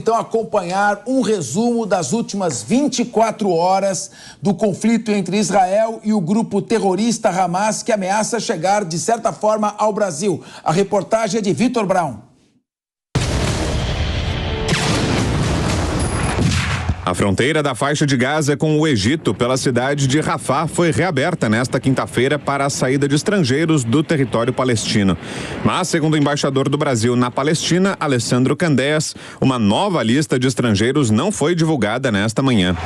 Então, acompanhar um resumo das últimas 24 horas do conflito entre Israel e o grupo terrorista Hamas, que ameaça chegar, de certa forma, ao Brasil. A reportagem é de Vitor Brown. A fronteira da faixa de Gaza com o Egito pela cidade de Rafah foi reaberta nesta quinta-feira para a saída de estrangeiros do território palestino. Mas, segundo o embaixador do Brasil na Palestina, Alessandro Candeias, uma nova lista de estrangeiros não foi divulgada nesta manhã.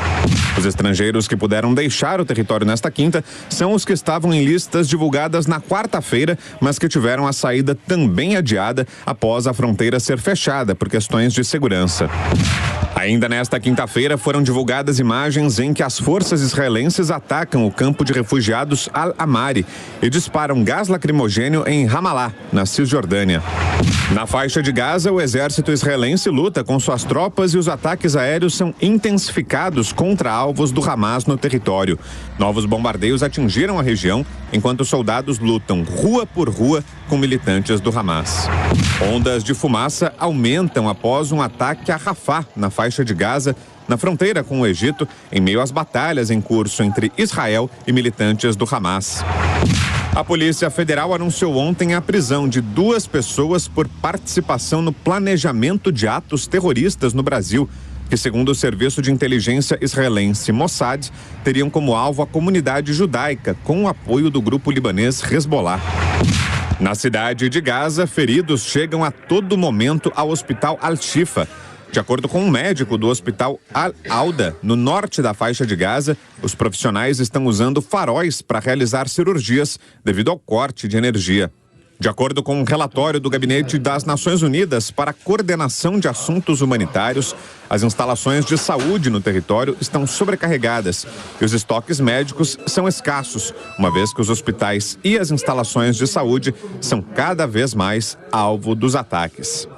Os estrangeiros que puderam deixar o território nesta quinta são os que estavam em listas divulgadas na quarta-feira, mas que tiveram a saída também adiada após a fronteira ser fechada por questões de segurança. Ainda nesta quinta-feira foram divulgadas imagens em que as forças israelenses atacam o campo de refugiados Al-Amari e disparam gás lacrimogênio em Ramallah, na Cisjordânia. Na faixa de Gaza, o exército israelense luta com suas tropas e os ataques aéreos são intensificados contra alvos do Hamas no território. Novos bombardeios atingiram a região, enquanto soldados lutam rua por rua com militantes do Hamas. Ondas de fumaça aumentam após um ataque a Rafah, na faixa de Gaza, na fronteira com o Egito, em meio às batalhas em curso entre Israel e militantes do Hamas. A Polícia Federal anunciou ontem a prisão de 2 pessoas por participação no planejamento de atos terroristas no Brasil, que, segundo o serviço de inteligência israelense Mossad, teriam como alvo a comunidade judaica, com o apoio do grupo libanês Hezbollah. Na cidade de Gaza, feridos chegam a todo momento ao hospital Al-Shifa. De acordo com um médico do hospital Al-Auda, no norte da faixa de Gaza, os profissionais estão usando faróis para realizar cirurgias devido ao corte de energia. De acordo com um relatório do Gabinete das Nações Unidas para a Coordenação de Assuntos Humanitários, as instalações de saúde no território estão sobrecarregadas e os estoques médicos são escassos, uma vez que os hospitais e as instalações de saúde são cada vez mais alvo dos ataques.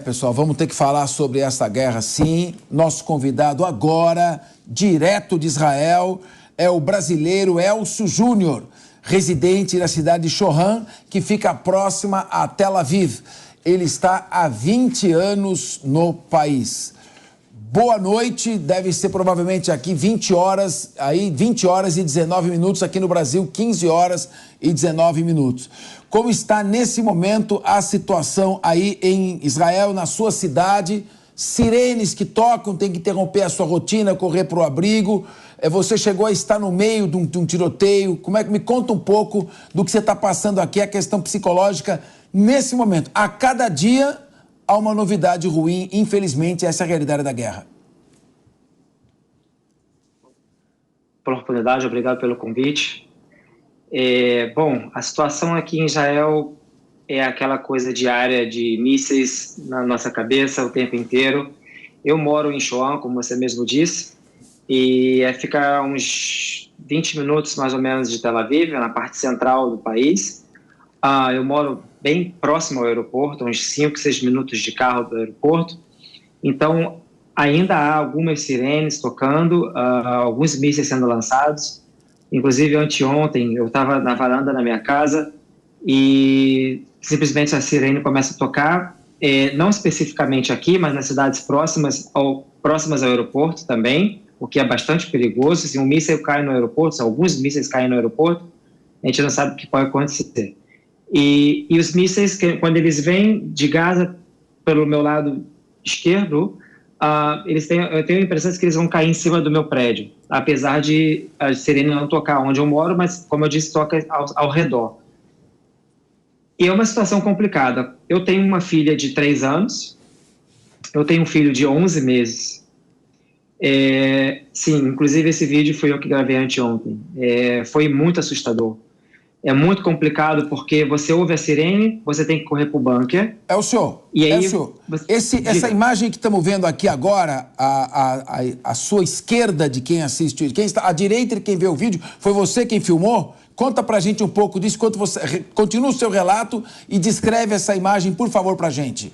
Pessoal, vamos ter que falar sobre essa guerra, sim. Nosso convidado agora, direto de Israel, é o brasileiro Elcio Júnior, residente da cidade de Shohan, que fica próxima a Tel Aviv. Ele está há 20 anos no país. Boa noite, deve ser provavelmente aqui 20 horas e 19 minutos, aqui no Brasil 15 horas e 19 minutos. Como está nesse momento a situação aí em Israel, na sua cidade? Sirenes que tocam, tem que interromper a sua rotina, correr para o abrigo. Você chegou a estar no meio de um tiroteio. Como é que me conta um pouco do que você está passando aqui, a questão psicológica nesse momento? A cada dia há uma novidade ruim, infelizmente, essa é a realidade da guerra. Pela oportunidade, obrigado pelo convite. Bom, a situação aqui em Israel é aquela coisa diária de mísseis na nossa cabeça o tempo inteiro. Eu moro em Shohan, como você mesmo disse, e fica uns 20 minutos mais ou menos de Tel Aviv, na parte central do país. Eu moro bem próximo ao aeroporto, uns 5, 6 minutos de carro do aeroporto. Então, ainda há algumas sirenes tocando, alguns mísseis sendo lançados. Inclusive, anteontem, eu estava na varanda da minha casa e simplesmente a sirene começa a tocar, não especificamente aqui, mas nas cidades próximas ao aeroporto também, o que é bastante perigoso. Se um míssil cai no aeroporto, se alguns mísseis caem no aeroporto, a gente não sabe o que pode acontecer. E os mísseis, quando eles vêm de Gaza pelo meu lado esquerdo, eu tenho a impressão de que eles vão cair em cima do meu prédio, apesar de a sirene não tocar onde eu moro, mas, como eu disse, toca ao redor. E é uma situação complicada. Eu tenho uma filha de 3 anos, eu tenho um filho de 11 meses. Sim, inclusive esse vídeo foi eu que gravei anteontem. Foi muito assustador. É muito complicado porque você ouve a sirene, você tem que correr para o bunker. Elcio, essa imagem que estamos vendo aqui agora, a sua esquerda de quem assiste, quem está à direita de quem vê o vídeo, foi você quem filmou? Conta pra gente um pouco disso, enquanto você continua o seu relato e descreve essa imagem, por favor, pra gente.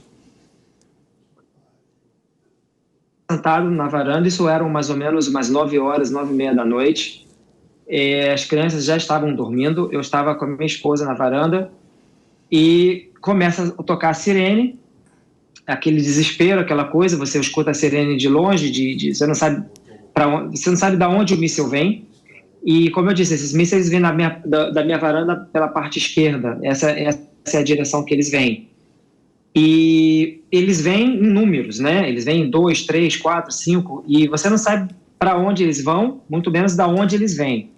Sentado na varanda, isso eram mais ou menos umas 9 horas, 9h30 da noite. As crianças já estavam dormindo, eu estava com a minha esposa na varanda e começa a tocar a sirene, aquele desespero, aquela coisa, você escuta a sirene de longe, você não sabe você não sabe de onde o míssil vem. E, como eu disse, esses mísseis vêm da minha varanda pela parte esquerda. Essa é a direção que eles vêm. E eles vêm em números, né? Eles vêm em 2, 3, 4, 5, e você não sabe para onde eles vão, muito menos de onde eles vêm.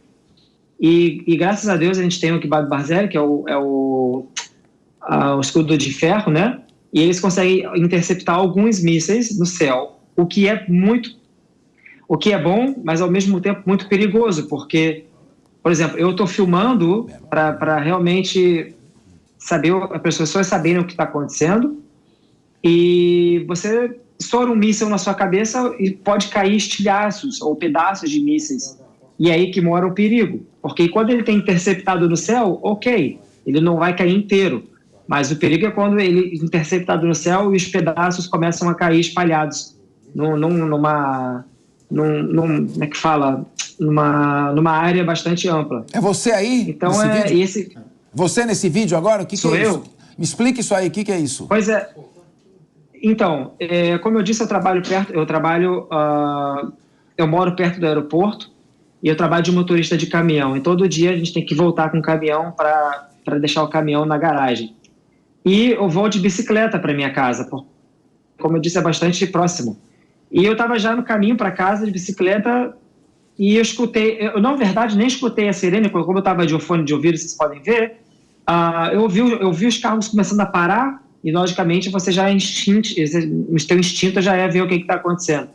E graças a Deus a gente tem o Kibad Barzel, que é o escudo de ferro, né? E eles conseguem interceptar alguns mísseis no céu, o que é bom, mas ao mesmo tempo muito perigoso, porque, por exemplo, eu estou filmando para realmente saber, as pessoas saberem o que está acontecendo, e você estoura um míssil na sua cabeça e pode cair estilhaços ou pedaços de mísseis, e é aí que mora o perigo, porque quando ele tem interceptado no céu, ok, ele não vai cair inteiro, mas o perigo é quando ele é interceptado no céu e os pedaços começam a cair espalhados numa como é que fala? Numa área bastante ampla. É você aí? Então Você nesse vídeo agora? O que sou é eu? Isso? Me explica isso aí, o que é isso? Pois é. Então, como eu disse, eu moro perto do aeroporto e eu trabalho de motorista de caminhão. E todo dia a gente tem que voltar com o caminhão para deixar o caminhão na garagem. E eu vou de bicicleta para minha casa, porque, como eu disse, é bastante próximo. E eu estava já no caminho para casa de bicicleta e eu na verdade nem escutei a sirene, porque como eu estava de fone de ouvido, vocês podem ver, eu vi os carros começando a parar e logicamente você já o teu instinto já é ver o que está acontecendo.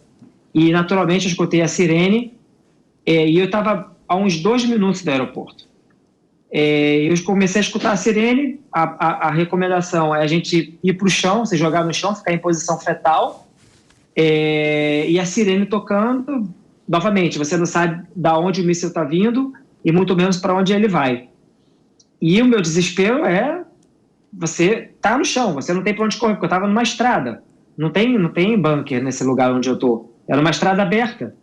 E naturalmente eu escutei a sirene e eu estava a uns 2 minutos do aeroporto. Eu comecei a escutar a sirene, a recomendação é a gente ir para o chão, se jogar no chão, ficar em posição fetal, e a sirene tocando, novamente, você não sabe de onde o míssil está vindo e muito menos para onde ele vai. E o meu desespero você tá no chão, você não tem para onde correr, porque eu estava numa estrada, não tem bunker nesse lugar onde eu estou, era uma estrada aberta.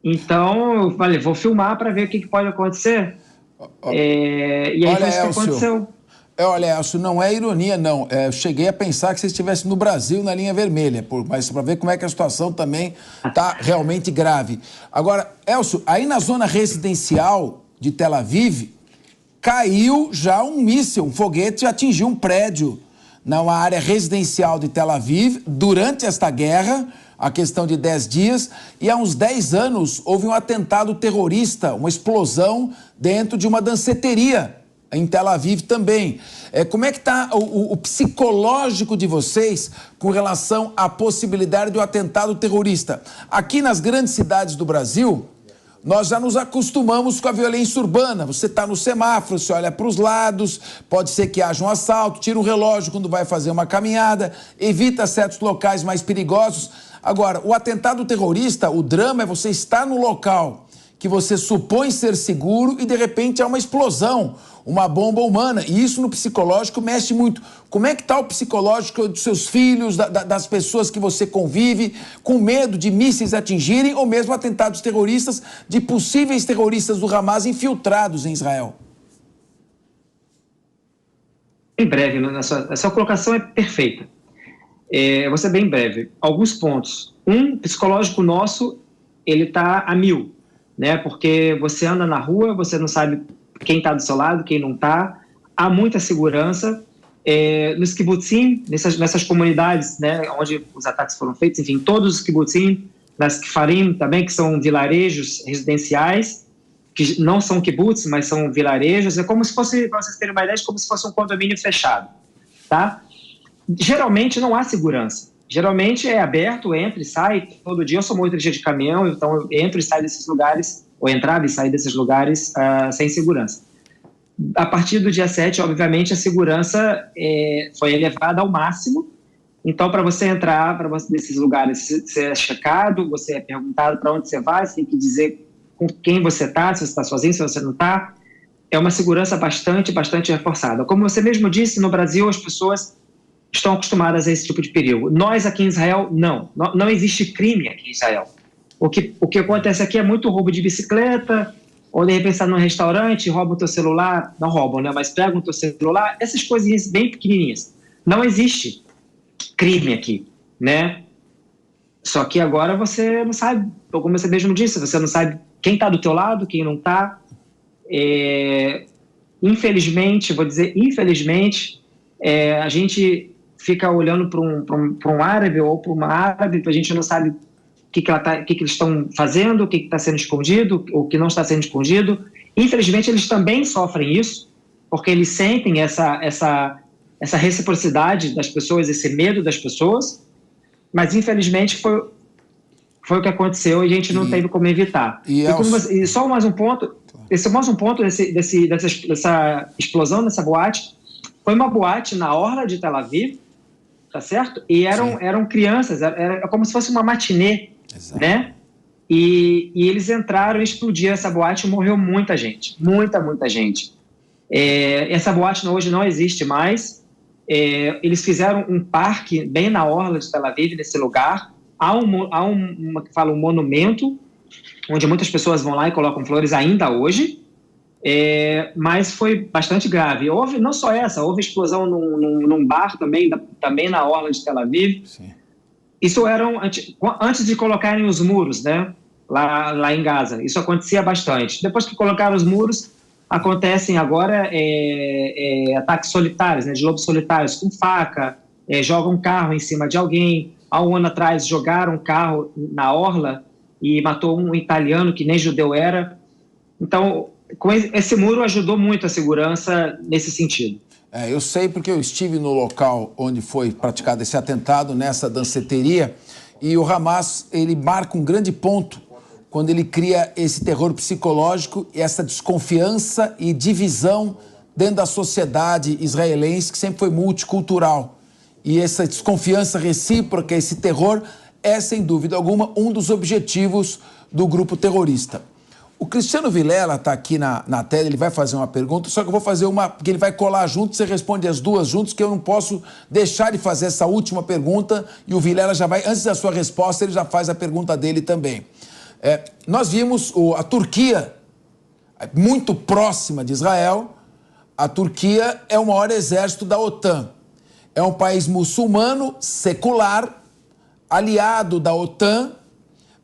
Então eu falei, vou filmar para ver o que pode acontecer. E aí foi isso que aconteceu. Olha, Elcio, não é ironia, não. Eu cheguei a pensar que você estivesse no Brasil, na linha vermelha, mas para ver como é que a situação também está realmente grave. Agora, Elcio, aí na zona residencial de Tel Aviv, caiu já um míssil, um foguete atingiu um prédio na área residencial de Tel Aviv durante esta guerra, a questão de 10 dias, e há uns 10 anos houve um atentado terrorista, uma explosão dentro de uma danceteria em Tel Aviv também. Como é que está o psicológico de vocês com relação à possibilidade de um atentado terrorista? Aqui nas grandes cidades do Brasil, nós já nos acostumamos com a violência urbana. Você está no semáforo, você olha para os lados, pode ser que haja um assalto, tira um relógio quando vai fazer uma caminhada, evita certos locais mais perigosos. Agora, o atentado terrorista, o drama é você estar no local que você supõe ser seguro e de repente há uma explosão, uma bomba humana, e isso no psicológico mexe muito. Como é que está o psicológico dos seus filhos, das pessoas que você convive, com medo de mísseis atingirem ou mesmo atentados terroristas, de possíveis terroristas do Hamas infiltrados em Israel? Bem breve, a sua colocação é perfeita. Vou ser bem breve. Alguns pontos. Psicológico nosso, ele está a 1000. Né? Porque você anda na rua, você não sabe quem está do seu lado, quem não está, há muita segurança. Nos kibbutzim, nessas comunidades, né, onde os ataques foram feitos, enfim, todos os kibbutzim, nas kifarim também, que são vilarejos residenciais, que não são kibbutz, mas são vilarejos, é como se fosse, para vocês terem uma ideia, como se fosse um condomínio fechado, tá? Geralmente não há segurança. Geralmente é aberto, entra e sai, todo dia eu sou motorista de caminhão, então eu entro e saio desses lugares, ou entrava e saio desses lugares sem segurança. A partir do dia 7, obviamente, a segurança foi elevada ao máximo, então para você entrar nesses lugares, você é checado, você é perguntado para onde você vai, você tem que dizer com quem você está, se você está sozinho, se você não está. É uma segurança bastante reforçada. Como você mesmo disse, no Brasil as pessoas estão acostumadas a esse tipo de perigo. Nós aqui em Israel, não existe crime aqui em Israel. O que acontece aqui é muito roubo de bicicleta, ou de repente está num restaurante, roubam o teu celular, não roubam, né? Mas pegam o teu celular, essas coisinhas bem pequenininhas. Não existe crime aqui, né? Só que agora você não sabe, como você mesmo disse, você não sabe quem está do teu lado, quem não está. Infelizmente, vou dizer infelizmente, a gente fica olhando para um árabe ou para uma árabe, a gente não sabe o que eles estão fazendo, o que está sendo escondido, o que não está sendo escondido. Infelizmente, eles também sofrem isso, porque eles sentem essa reciprocidade das pessoas, esse medo das pessoas, mas infelizmente foi o que aconteceu e a gente não teve como evitar. E só mais um ponto, dessa explosão, dessa boate, foi uma boate na orla de Tel Aviv, tá certo? E eram crianças, era como se fosse uma matinê, exato, né? E eles entraram e explodiram essa boate e morreu muita gente, muita gente. Essa boate hoje não existe mais. Eles fizeram um parque bem na orla de Tel Aviv, nesse lugar. Há um monumento, onde muitas pessoas vão lá e colocam flores ainda hoje, mas foi bastante grave. Houve não só houve explosão num bar também na orla de Tel Aviv. Sim. Isso antes de colocarem os muros, né, lá em Gaza. Isso acontecia bastante. Depois que colocaram os muros, acontecem agora ataques solitários, né, de lobos solitários com faca, jogam um carro em cima de alguém. Há um ano atrás jogaram um carro na orla e matou um italiano que nem judeu era. Então, esse muro ajudou muito a segurança nesse sentido. Eu sei porque eu estive no local onde foi praticado esse atentado, nessa danceteria, e o Hamas, ele marca um grande ponto quando ele cria esse terror psicológico e essa desconfiança e divisão dentro da sociedade israelense, que sempre foi multicultural. E essa desconfiança recíproca, esse terror, é, sem dúvida alguma, um dos objetivos do grupo terrorista. O Cristiano Vilela está aqui na tela, ele vai fazer uma pergunta, só que eu vou fazer uma, porque ele vai colar junto, você responde as duas juntos, que eu não posso deixar de fazer essa última pergunta, e o Vilela já vai, antes da sua resposta, ele já faz a pergunta dele também. Nós vimos a Turquia, muito próxima de Israel. A Turquia é o maior exército da OTAN. É um país muçulmano, secular, aliado da OTAN,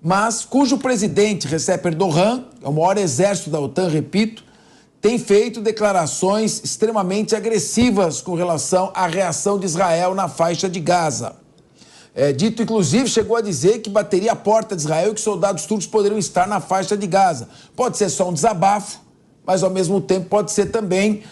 mas cujo presidente, Recep Erdogan, é o maior exército da OTAN, repito, tem feito declarações extremamente agressivas com relação à reação de Israel na faixa de Gaza. Dito, inclusive, chegou a dizer que bateria a porta de Israel e que soldados turcos poderiam estar na faixa de Gaza. Pode ser só um desabafo, mas, ao mesmo tempo, pode ser também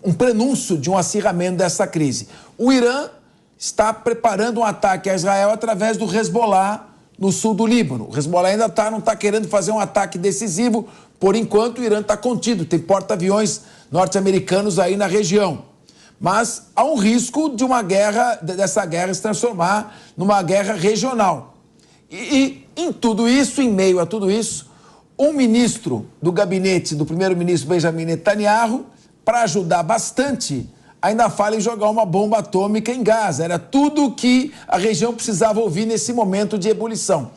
um prenúncio de um acirramento dessa crise. O Irã está preparando um ataque a Israel através do Hezbollah no sul do Líbano. O Hezbollah ainda não está querendo fazer um ataque decisivo. Por enquanto, o Irã está contido. Tem porta-aviões norte-americanos aí na região. Mas há um risco de dessa guerra se transformar numa guerra regional. E em tudo isso, em meio a tudo isso, um ministro do gabinete do primeiro-ministro Benjamin Netanyahu, para ajudar bastante, ainda fala em jogar uma bomba atômica em Gaza. Era tudo o que a região precisava ouvir nesse momento de ebulição.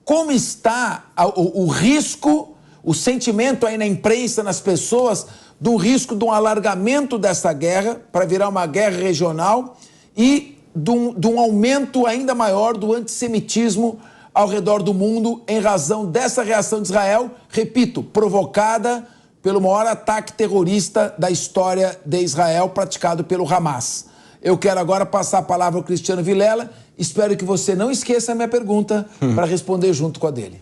Como está o risco, o sentimento aí na imprensa, nas pessoas, do risco de um alargamento dessa guerra para virar uma guerra regional e de um aumento ainda maior do antissemitismo ao redor do mundo em razão dessa reação de Israel, repito, provocada pelo maior ataque terrorista da história de Israel praticado pelo Hamas. Eu quero agora passar a palavra ao Cristiano Vilela. Espero que você não esqueça a minha pergunta para responder junto com a dele.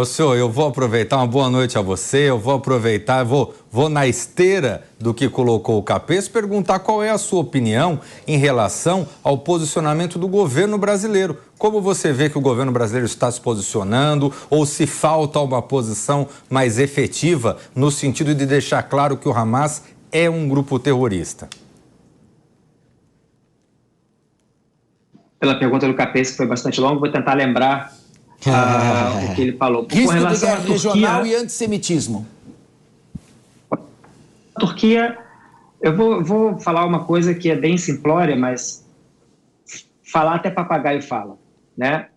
Senhor, eu vou aproveitar, uma boa noite a você, eu vou aproveitar, vou na esteira do que colocou o Capês, perguntar qual é a sua opinião em relação ao posicionamento do governo brasileiro. Como você vê que o governo brasileiro está se posicionando, ou se falta uma posição mais efetiva no sentido de deixar claro que o Hamas é um grupo terrorista? Pela pergunta do Capês, que foi bastante longa, vou tentar lembrar o que ele falou. Risco de guerra regional e antissemitismo. A Turquia, eu vou falar uma coisa que é bem simplória, mas falar até papagaio fala, né?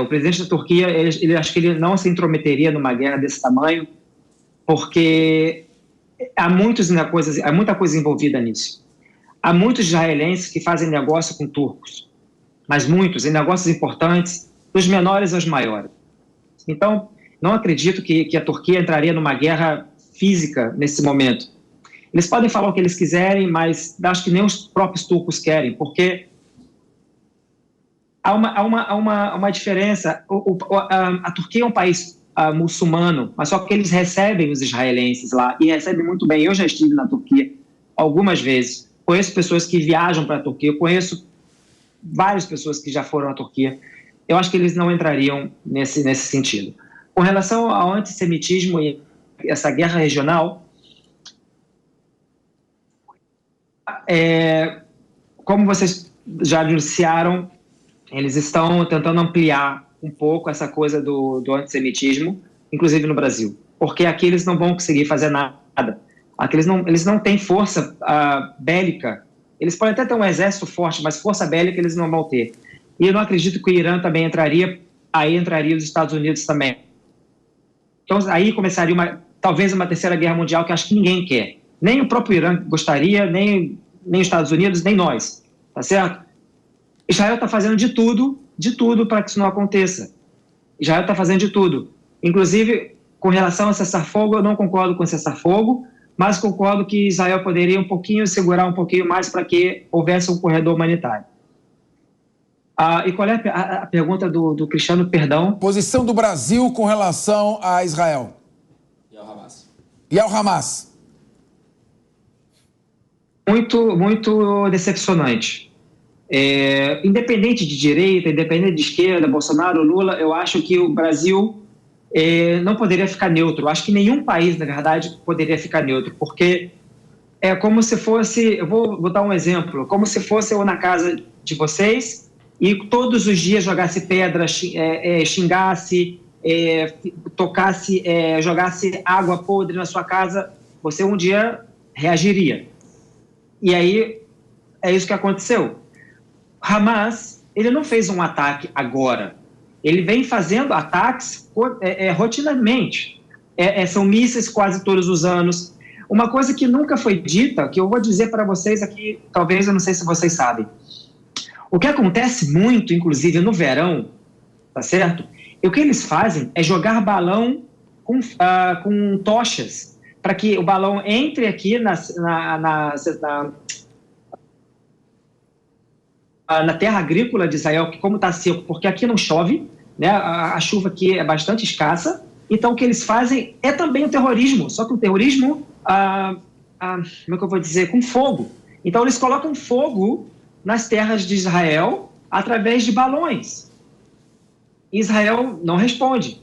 O presidente da Turquia, ele acho que ele não se intrometeria numa guerra desse tamanho, porque há muita coisa envolvida nisso. Há muitos israelenses que fazem negócio com turcos, mas muitos, em negócios importantes, dos menores aos maiores. Então, não acredito que a Turquia entraria numa guerra física nesse momento. Eles podem falar o que eles quiserem, mas acho que nem os próprios turcos querem, porque há uma diferença. A Turquia é um país muçulmano, mas só que eles recebem os israelenses lá, e recebem muito bem. Eu já estive na Turquia algumas vezes, conheço pessoas que viajam para a Turquia, eu conheço várias pessoas que já foram à Turquia. Eu acho que eles não entrariam nesse sentido. Com relação ao antissemitismo e essa guerra regional, como vocês já anunciaram, eles estão tentando ampliar um pouco essa coisa do antissemitismo, inclusive no Brasil, porque aqui eles não vão conseguir fazer nada. Aqui eles não têm força bélica. Eles podem até ter um exército forte, mas força bélica eles não vão ter. E eu não acredito que o Irã também entraria, aí entraria os Estados Unidos também. Então aí começaria talvez uma terceira guerra mundial que acho que ninguém quer. Nem o próprio Irã gostaria, nem os Estados Unidos, nem nós, tá certo? Israel está fazendo de tudo para que isso não aconteça. Israel está fazendo de tudo. Inclusive, com relação a cessar-fogo, eu não concordo com cessar-fogo, mas concordo que Israel poderia segurar um pouquinho mais para que houvesse um corredor humanitário. E qual é a pergunta do Cristiano, perdão? Posição do Brasil com relação a Israel. E ao Hamas. Muito decepcionante. Independente de direita, independente de esquerda, Bolsonaro, Lula, eu acho que o Brasil não poderia ficar neutro. Eu acho que nenhum país, na verdade, poderia ficar neutro, porque é como se fosse, eu vou dar um exemplo, como se fosse eu na casa de vocês e todos os dias jogasse pedra, xingasse, tocasse, jogasse água podre na sua casa, você um dia reagiria. E aí, é isso que aconteceu. Hamas, ele não fez um ataque agora. Ele vem fazendo ataques rotineiramente. São mísseis quase todos os anos. Uma coisa que nunca foi dita, que eu vou dizer para vocês aqui, talvez eu não sei se vocês sabem. O que acontece muito, inclusive no verão, tá certo? E o que eles fazem é jogar balão com tochas, para que o balão entre aqui na terra agrícola de Israel, que como está seco, porque aqui não chove, né? A chuva aqui é bastante escassa, então o que eles fazem é também o terrorismo, só que o terrorismo, como é que eu vou dizer, com fogo. Então eles colocam fogo nas terras de Israel através de balões. Israel não responde.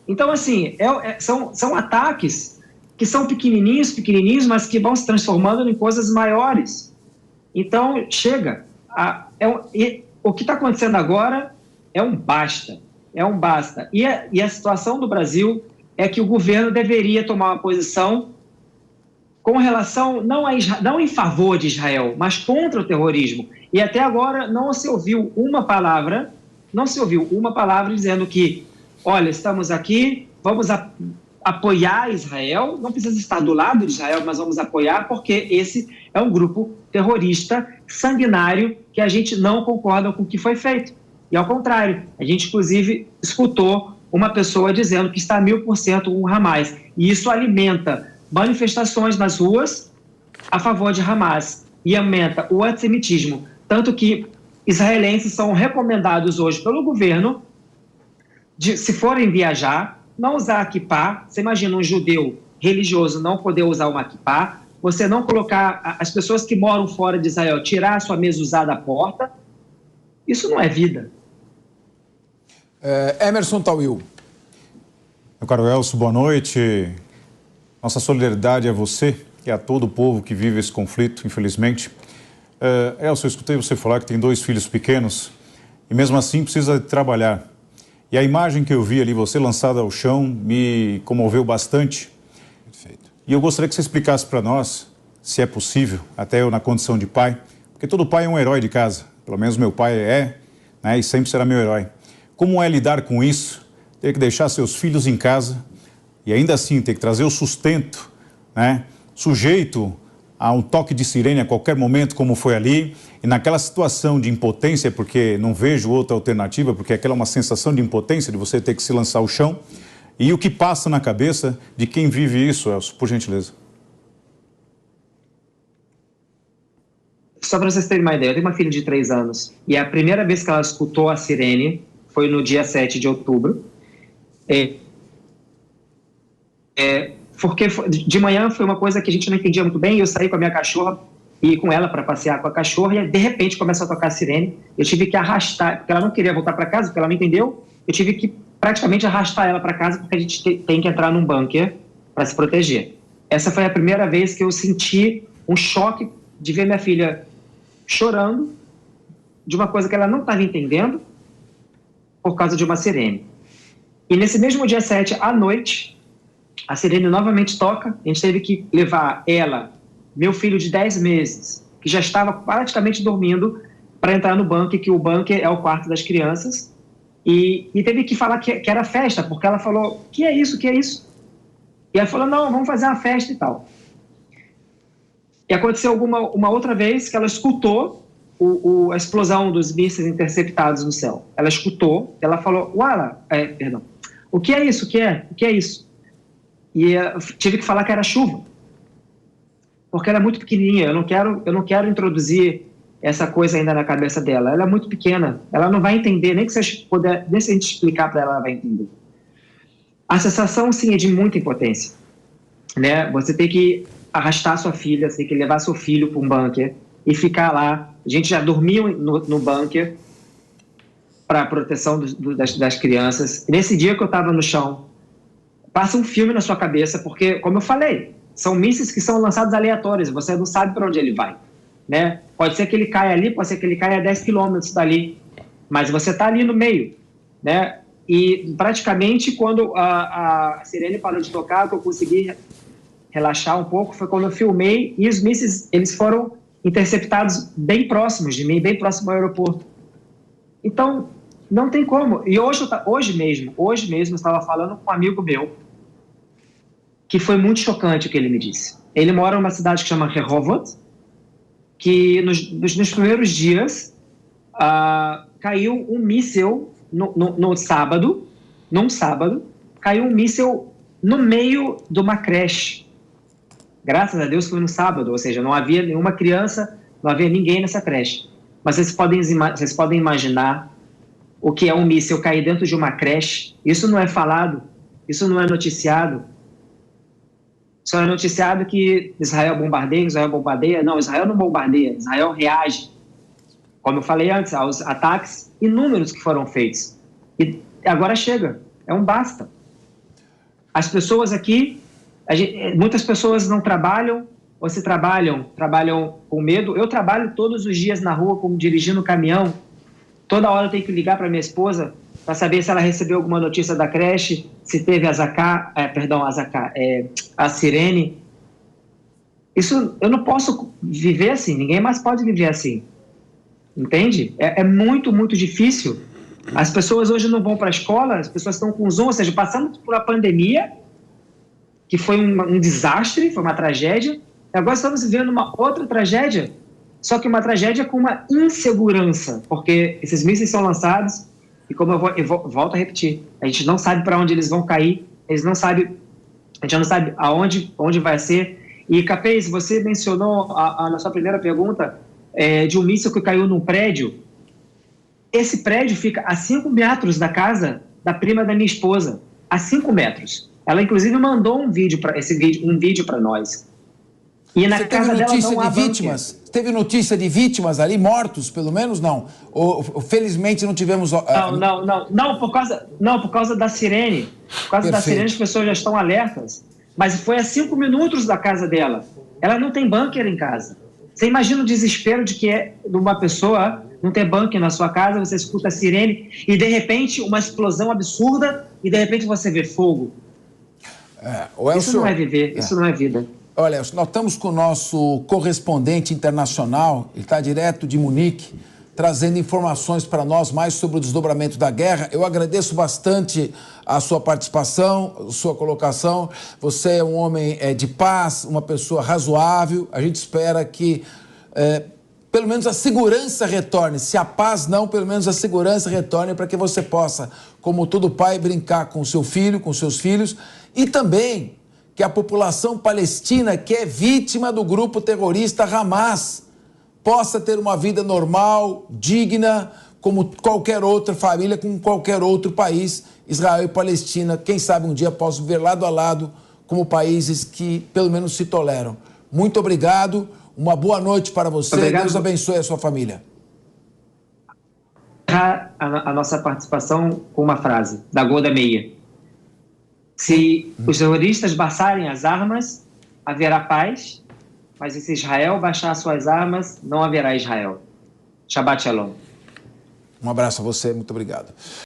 Então, assim, são ataques que são pequenininhos, mas que vão se transformando em coisas maiores. Então, chega. O que está acontecendo agora é um basta. E a situação do Brasil é que o governo deveria tomar uma posição com relação, não em favor de Israel, mas contra o terrorismo. E até agora não se ouviu uma palavra dizendo que, olha, estamos aqui, vamos apoiar Israel, não precisa estar do lado de Israel, mas vamos apoiar, porque esse é um grupo terrorista sanguinário que a gente não concorda com o que foi feito. E ao contrário, a gente inclusive escutou uma pessoa dizendo que está 1000% com o Hamas. E isso alimenta manifestações nas ruas a favor de Hamas e aumenta o antissemitismo. Tanto que israelenses são recomendados hoje pelo governo de, se forem viajar, não usar a kippá. Você imagina um judeu religioso não poder usar uma kippá, você não colocar as pessoas que moram fora de Israel, tirar a sua mezuzá da porta. Isso não é vida. Emerson Tawil. Meu caro Elcio, boa noite. Nossa solidariedade a você e a todo o povo que vive esse conflito, infelizmente. Elcio, eu escutei você falar que tem 2 filhos pequenos e mesmo assim precisa trabalhar. E a imagem que eu vi ali, você lançada ao chão, me comoveu bastante. Perfeito. E eu gostaria que você explicasse para nós, se é possível, até eu na condição de pai, porque todo pai é um herói de casa, pelo menos meu pai é, né, e sempre será meu herói. Como é lidar com isso, ter que deixar seus filhos em casa e ainda assim ter que trazer o sustento, né, sujeito a um toque de sirene a qualquer momento, como foi ali, e naquela situação de impotência, porque não vejo outra alternativa, porque aquela é uma sensação de impotência, de você ter que se lançar ao chão, e o que passa na cabeça de quem vive isso, Elcio, por gentileza. Só para vocês terem uma ideia, eu tenho uma filha de 3 anos, e a primeira vez que ela escutou a sirene foi no dia 7 de outubro, porque de manhã foi uma coisa que a gente não entendia muito bem, eu saí com a minha cachorra e ir com ela para passear com a cachorra, e de repente começou a tocar a sirene, eu tive que arrastar, porque ela não queria voltar para casa, porque ela não entendeu, eu tive que praticamente arrastar ela para casa, porque a gente tem que entrar num bunker para se proteger. Essa foi a primeira vez que eu senti um choque de ver minha filha chorando de uma coisa que ela não estava entendendo por causa de uma sirene. E nesse mesmo dia 7, à noite, a sirene novamente toca, a gente teve que levar ela, meu filho de 10 meses, que já estava praticamente dormindo, para entrar no bunker, que o bunker é o quarto das crianças, e teve que falar que era festa, porque ela falou, que é isso? E ela falou, não, vamos fazer uma festa e tal. E aconteceu uma outra vez que ela escutou a explosão dos mísseis interceptados no céu. Ela escutou, ela falou, o que é isso? O que é isso? E eu tive que falar que era chuva, porque ela é muito pequenininha, eu não quero introduzir essa coisa ainda na cabeça dela. Ela é muito pequena, ela não vai entender, nem se a gente explicar para ela, ela vai entender. A sensação, sim, é de muita impotência, né? Você tem que arrastar sua filha, você tem que levar seu filho para um bunker e ficar lá. A gente já dormiu no bunker para proteção das crianças. E nesse dia que eu estava no chão, passa um filme na sua cabeça, porque, como eu falei, são mísseis que são lançados aleatórios, você não sabe para onde ele vai, né? Pode ser que ele caia ali, pode ser que ele caia a 10 quilômetros dali, mas você está ali no meio, né? E praticamente quando a sirene parou de tocar, que eu consegui relaxar um pouco, foi quando eu filmei, e os mísseis, eles foram interceptados bem próximos de mim, bem próximo ao aeroporto. Então, não tem como. E hoje mesmo eu estava falando com um amigo meu, que foi muito chocante o que ele me disse. Ele mora numa cidade que chama Rehovot, que nos primeiros dias caiu um míssil num sábado, caiu um míssil no meio de uma creche. Graças a Deus foi no sábado, ou seja, não havia nenhuma criança, não havia ninguém nessa creche. Mas vocês podem imaginar o que é um míssil cair dentro de uma creche. Isso não é falado, isso não é noticiado. Só é noticiado que Israel bombardeia. Não, Israel não bombardeia, Israel reage. Como eu falei antes, aos ataques inúmeros que foram feitos. E agora chega, é um basta. As pessoas aqui, muitas pessoas não trabalham, ou se trabalham com medo. Eu trabalho todos os dias na rua, como dirigindo caminhão. Toda hora eu tenho que ligar para minha esposa para saber se ela recebeu alguma notícia da creche, se teve a sirene. Isso eu não posso viver assim, ninguém mais pode viver assim. Entende? É muito, muito difícil. As pessoas hoje não vão para a escola, as pessoas estão com Zoom, ou seja, passamos por a pandemia, que foi um desastre, foi uma tragédia, e agora estamos vivendo uma outra tragédia, só que uma tragédia com uma insegurança, porque esses mísseis são lançados, e como eu volto a repetir, a gente não sabe para onde eles vão cair, a gente não sabe onde vai ser. E, Capês, você mencionou na sua primeira pergunta de um míssil que caiu num prédio. Esse prédio fica a 5 metros da casa da prima da minha esposa, a 5 metros. Ela, inclusive, mandou um vídeo para nós. E na casa dela não há vítimas? Teve notícia de vítimas ali, mortos, pelo menos, não? Ou felizmente não tivemos... Não, por causa da sirene. Por causa da sirene, as pessoas já estão alertas. Mas foi a 5 minutos da casa dela. Ela não tem bunker em casa. Você imagina o desespero de uma pessoa não ter bunker na sua casa, você escuta a sirene e, de repente, uma explosão absurda e, de repente, você vê fogo. Isso não é viver, isso não é vida. Olha, nós estamos com o nosso correspondente internacional, ele está direto de Munique, trazendo informações para nós mais sobre o desdobramento da guerra. Eu agradeço bastante a sua participação, a sua colocação. Você é um homem de paz, uma pessoa razoável. A gente espera que pelo menos a segurança retorne. Se a paz não, pelo menos a segurança retorne para que você possa, como todo pai, brincar com seu filho, com seus filhos, e também que a população palestina que é vítima do grupo terrorista Hamas possa ter uma vida normal, digna, como qualquer outra família, como qualquer outro país. Israel e Palestina, quem sabe um dia possam viver lado a lado como países que pelo menos se toleram. Muito obrigado, uma boa noite para você, obrigado. Deus abençoe a sua família. A nossa participação com uma frase da Golda Meir. Se os terroristas baixarem as armas, haverá paz, mas se Israel baixar suas armas, não haverá Israel. Shabbat Shalom. Um abraço a você, muito obrigado.